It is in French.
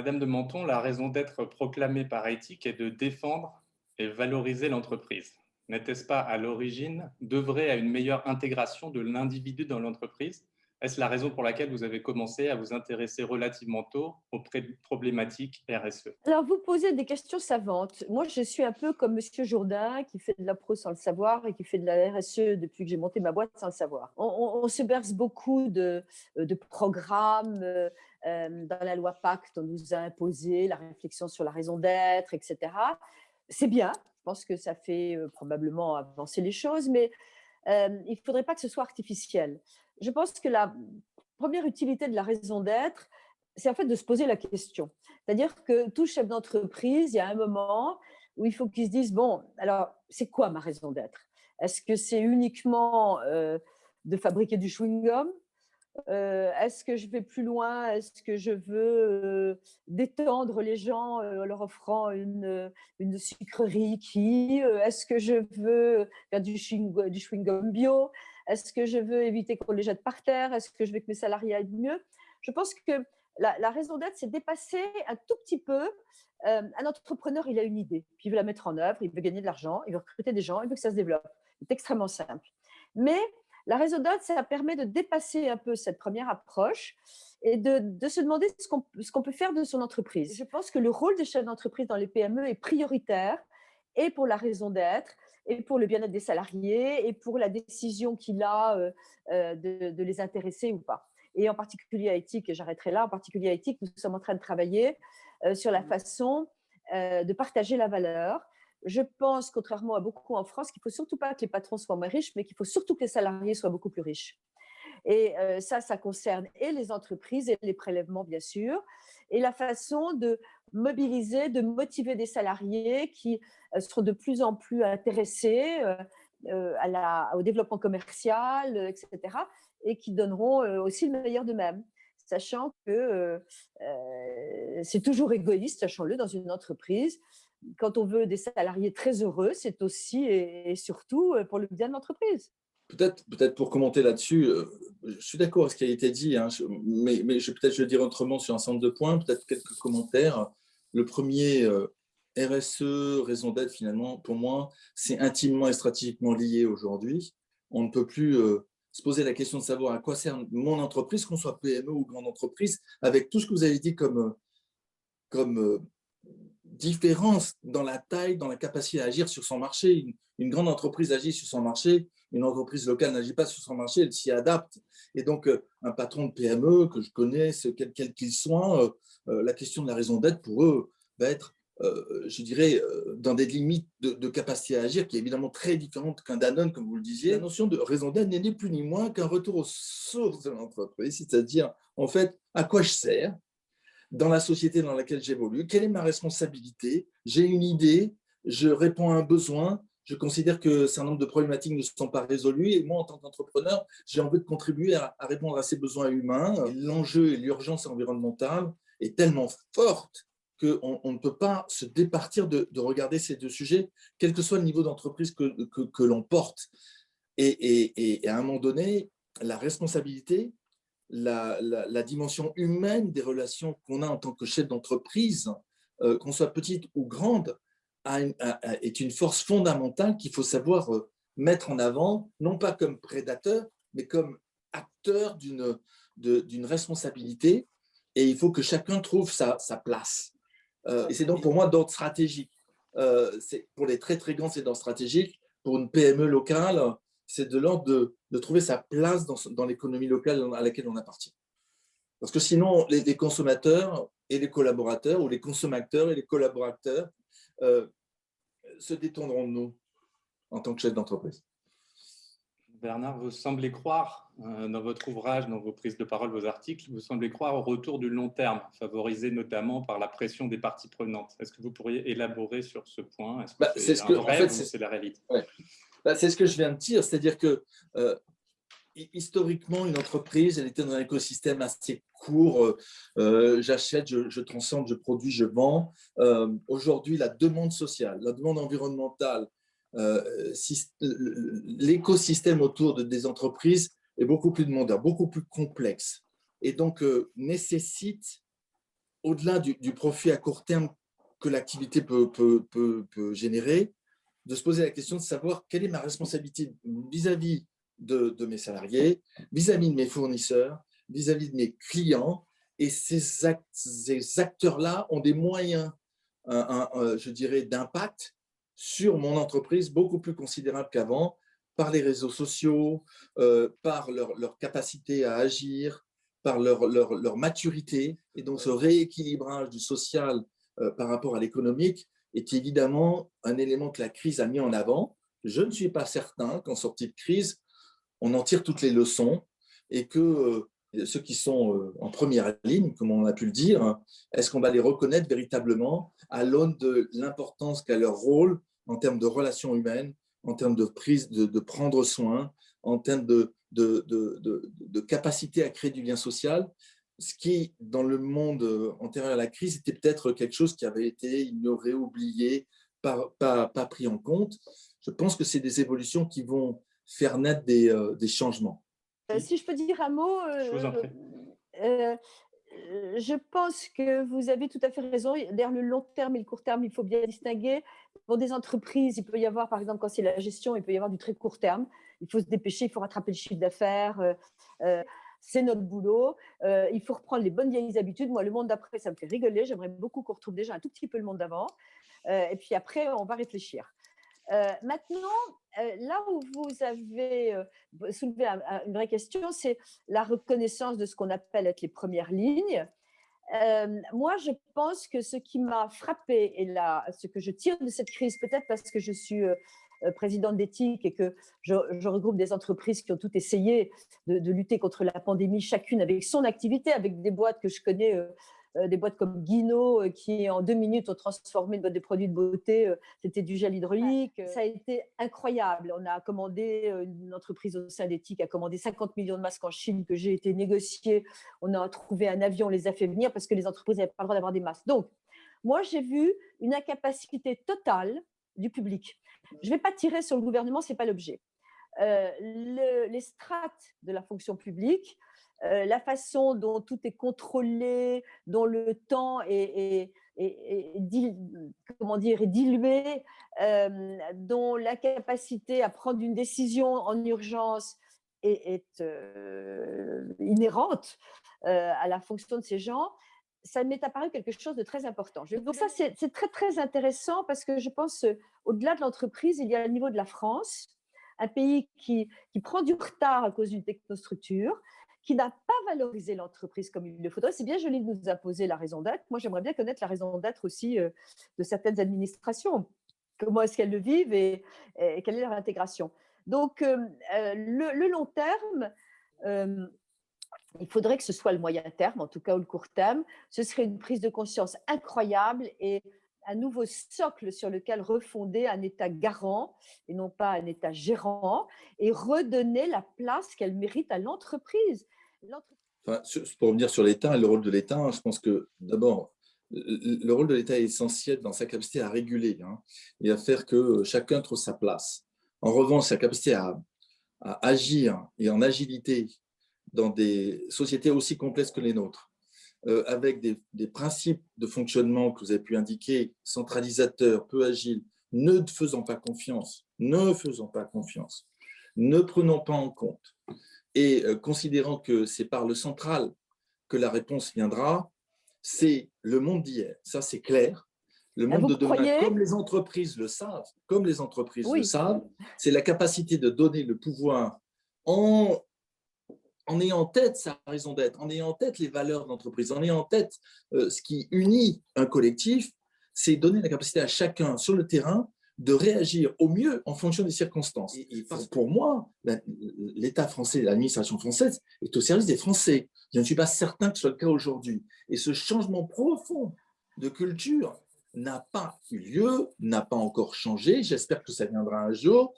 Madame de Menton, la raison d'être proclamée par Éthique est de défendre et valoriser l'entreprise. N'était-ce pas à l'origine d'œuvrer à une meilleure intégration de l'individu dans l'entreprise? Est-ce la raison pour laquelle vous avez commencé à vous intéresser relativement tôt aux problématiques RSE? Alors, vous posez des questions savantes. Moi, je suis un peu comme Monsieur Jourdain, qui fait de la pro sans le savoir et qui fait de la RSE depuis que j'ai monté ma boîte sans le savoir. On se berce beaucoup de programmes dans la loi Pacte, on nous a imposé la réflexion sur la raison d'être, etc. C'est bien, je pense que ça fait probablement avancer les choses, mais il ne faudrait pas que ce soit artificiel. Je pense que la première utilité de la raison d'être, c'est en fait de se poser la question. C'est-à-dire que tout chef d'entreprise, il y a un moment où il faut qu'il se dise, bon, alors, c'est quoi ma raison d'être? Est-ce que c'est uniquement de fabriquer du chewing-gum? Est-ce que je vais plus loin? Est-ce que je veux détendre les gens en leur offrant une sucrerie qui est-ce que je veux faire du chewing-gum bio? Est-ce que je veux éviter qu'on les jette par terre? Est-ce que je veux que mes salariés aillent mieux? Je pense que la raison d'être, c'est dépasser un tout petit peu. Un entrepreneur, il a une idée, puis il veut la mettre en œuvre, il veut gagner de l'argent, il veut recruter des gens, il veut que ça se développe. C'est extrêmement simple. Mais la raison d'être, ça permet de dépasser un peu cette première approche et de se demander ce qu'on peut faire de son entreprise. Je pense que le rôle des chefs d'entreprise dans les PME est prioritaire et pour la raison d'être, et pour le bien-être des salariés, et pour la décision qu'il a de les intéresser ou pas. Et en particulier à Éthique, et j'arrêterai là, en particulier à Éthique, nous sommes en train de travailler sur la façon de partager la valeur. Je pense, contrairement à beaucoup en France, qu'il ne faut surtout pas que les patrons soient moins riches, mais qu'il faut surtout que les salariés soient beaucoup plus riches. Et ça concerne et les entreprises et les prélèvements, bien sûr, et la façon de mobiliser, de motiver des salariés qui seront de plus en plus intéressés au développement commercial, etc., et qui donneront aussi le meilleur d'eux-mêmes, sachant que c'est toujours égoïste, sachant-le, dans une entreprise. Quand on veut des salariés très heureux, c'est aussi et surtout pour le bien de l'entreprise. Peut-être pour commenter là-dessus, je suis d'accord avec ce qui a été dit, hein, mais peut-être je vais dire autrement sur un certain nombre de points, peut-être quelques commentaires. Le premier, RSE, raison d'être, finalement, pour moi, c'est intimement et stratégiquement lié aujourd'hui. On ne peut plus se poser la question de savoir à quoi sert mon entreprise, qu'on soit PME ou grande entreprise, avec tout ce que vous avez dit comme différence dans la taille, dans la capacité à agir sur son marché. Une grande entreprise agit sur son marché, une entreprise locale n'agit pas sur son marché, elle s'y adapte. Et donc, un patron de PME que je connais, quel qu'il soit, la question de la raison d'être pour eux va être, je dirais, dans des limites de capacité à agir qui est évidemment très différente qu'un Danone, comme vous le disiez. La notion de raison d'être n'est ni plus ni moins qu'un retour aux sources de l'entreprise, c'est-à-dire, en fait, à quoi je sers dans la société dans laquelle j'évolue, quelle est ma responsabilité, j'ai une idée, je réponds à un besoin, je considère que un certain nombre de problématiques ne sont pas résolues et moi, en tant qu'entrepreneur, j'ai envie de contribuer à répondre à ces besoins humains. L'enjeu et l'urgence environnementale est tellement forte qu'on ne peut pas se départir de regarder ces deux sujets, quel que soit le niveau d'entreprise que l'on porte. Et à un moment donné, la responsabilité, la dimension humaine des relations qu'on a en tant que chef d'entreprise, qu'on soit petite ou grande, est une force fondamentale qu'il faut savoir mettre en avant, non pas comme prédateur, mais comme acteur d'une responsabilité. Et il faut que chacun trouve sa place. Et c'est donc pour moi d'ordre stratégique. Pour les très très grands, c'est d'ordre stratégique. Pour une PME locale, c'est de l'ordre de trouver sa place dans l'économie locale à laquelle on appartient. Parce que sinon, les consommateurs et les collaborateurs, ou les consommateurs et les collaborateurs, se détourneront de nous en tant que chef d'entreprise. Bernard, vous semblez croire, dans votre ouvrage, dans vos prises de parole, vos articles, vous semblez croire au retour du long terme, favorisé notamment par la pression des parties prenantes. Est-ce que vous pourriez élaborer sur ce point? Est-ce que c'est un rêve ou c'est la réalité? Ouais. C'est ce que je viens de dire, c'est-à-dire que historiquement, une entreprise, elle était dans un écosystème assez court. J'achète, je transforme, je produis, je vends. Aujourd'hui, la demande sociale, la demande environnementale, l'écosystème autour des entreprises est beaucoup plus demandeur, beaucoup plus complexe. Et donc, nécessite au-delà du profit à court terme que l'activité peut générer, de se poser la question de savoir quelle est ma responsabilité vis-à-vis de mes salariés, vis-à-vis de mes fournisseurs, vis-à-vis de mes clients. Et ces acteurs-là ont des moyens, je dirais, d'impact sur mon entreprise beaucoup plus considérable qu'avant, par les réseaux sociaux, par leur capacité à agir, par leur maturité. Et donc, ce rééquilibrage du social par rapport à l'économique est évidemment un élément que la crise a mis en avant. Je ne suis pas certain qu'en sortie de crise, on en tire toutes les leçons et que ceux qui sont en première ligne, comme on a pu le dire, est-ce qu'on va les reconnaître véritablement à l'aune de l'importance qu'a leur rôle en termes de relations humaines, en termes de prise, de prendre soin, en termes de capacité à créer du lien social, ce qui, dans le monde antérieur à la crise, était peut-être quelque chose qui avait été ignoré, oublié, pas pris en compte. Je pense que c'est des évolutions qui vont faire naître des changements. Si je peux dire un mot, Je vous en prie. je pense que vous avez tout à fait raison. Derrière le long terme et le court terme, il faut bien distinguer. Pour des entreprises, il peut y avoir, par exemple, quand c'est la gestion, il peut y avoir du très court terme. Il faut se dépêcher, il faut rattraper le chiffre d'affaires. C'est notre boulot. Il faut reprendre les bonnes vieilles habitudes. Moi, le monde d'après, ça me fait rigoler. J'aimerais beaucoup qu'on retrouve déjà un tout petit peu le monde d'avant. Et puis après, on va réfléchir. Maintenant, là où vous avez soulevé une vraie question, c'est la reconnaissance de ce qu'on appelle être les premières lignes. Moi, je pense que ce qui m'a frappée et ce que je tire de cette crise, peut-être parce que je suis présidente d'éthique et que je regroupe des entreprises qui ont toutes essayé de lutter contre la pandémie, chacune avec son activité, avec des boîtes que je connais, des boîtes comme Guino, qui en 2 minutes ont transformé une boîte de produits de beauté, c'était du gel hydraulique. Ça a été incroyable. On a commandé, une entreprise au sein d'éthique a commandé 50 millions de masques en Chine que j'ai été négocier. On a trouvé un avion, on les a fait venir parce que les entreprises n'avaient pas le droit d'avoir des masques. Donc, moi, j'ai vu une incapacité totale du public. Je ne vais pas tirer sur le gouvernement, ce n'est pas l'objet. Les strates de la fonction publique, la façon dont tout est contrôlé, dont le temps est dilué, dont la capacité à prendre une décision en urgence est inhérente à la fonction de ces gens, ça m'est apparu quelque chose de très important. Donc ça, c'est très, très intéressant parce que je pense, au-delà de l'entreprise, il y a le niveau de la France, un pays qui prend du retard à cause d'une technostructure, qui n'a pas valorisé l'entreprise comme il le faudrait. C'est bien joli de nous imposer la raison d'être. Moi, j'aimerais bien connaître la raison d'être aussi de certaines administrations. Comment est-ce qu'elles le vivent et quelle est leur intégration. Donc, le long terme, il faudrait que ce soit le moyen terme, en tout cas, ou le court terme. Ce serait une prise de conscience incroyable et un nouveau socle sur lequel refonder un État garant et non pas un État gérant et redonner la place qu'elle mérite à l'entreprise. Enfin, pour revenir sur l'État et le rôle de l'État, je pense que d'abord, le rôle de l'État est essentiel dans sa capacité à réguler et à faire que chacun trouve sa place. En revanche, sa capacité à agir et en agilité dans des sociétés aussi complexes que les nôtres, avec des principes de fonctionnement que vous avez pu indiquer, centralisateurs, peu agiles, ne faisant pas confiance, ne prenant pas en compte et considérant que c'est par le central que la réponse viendra, c'est le monde d'hier. Ça, c'est clair. Le monde de demain, comme les entreprises le savent, c'est la capacité de donner le pouvoir en ayant en tête sa raison d'être, en ayant en tête les valeurs de l'entreprise, en ayant en tête ce qui unit un collectif, c'est donner la capacité à chacun sur le terrain de réagir au mieux en fonction des circonstances. Et pour moi, l'État français, l'administration française est au service des Français. Je ne suis pas certain que ce soit le cas aujourd'hui. Et ce changement profond de culture n'a pas eu lieu, n'a pas encore changé. J'espère que ça viendra un jour.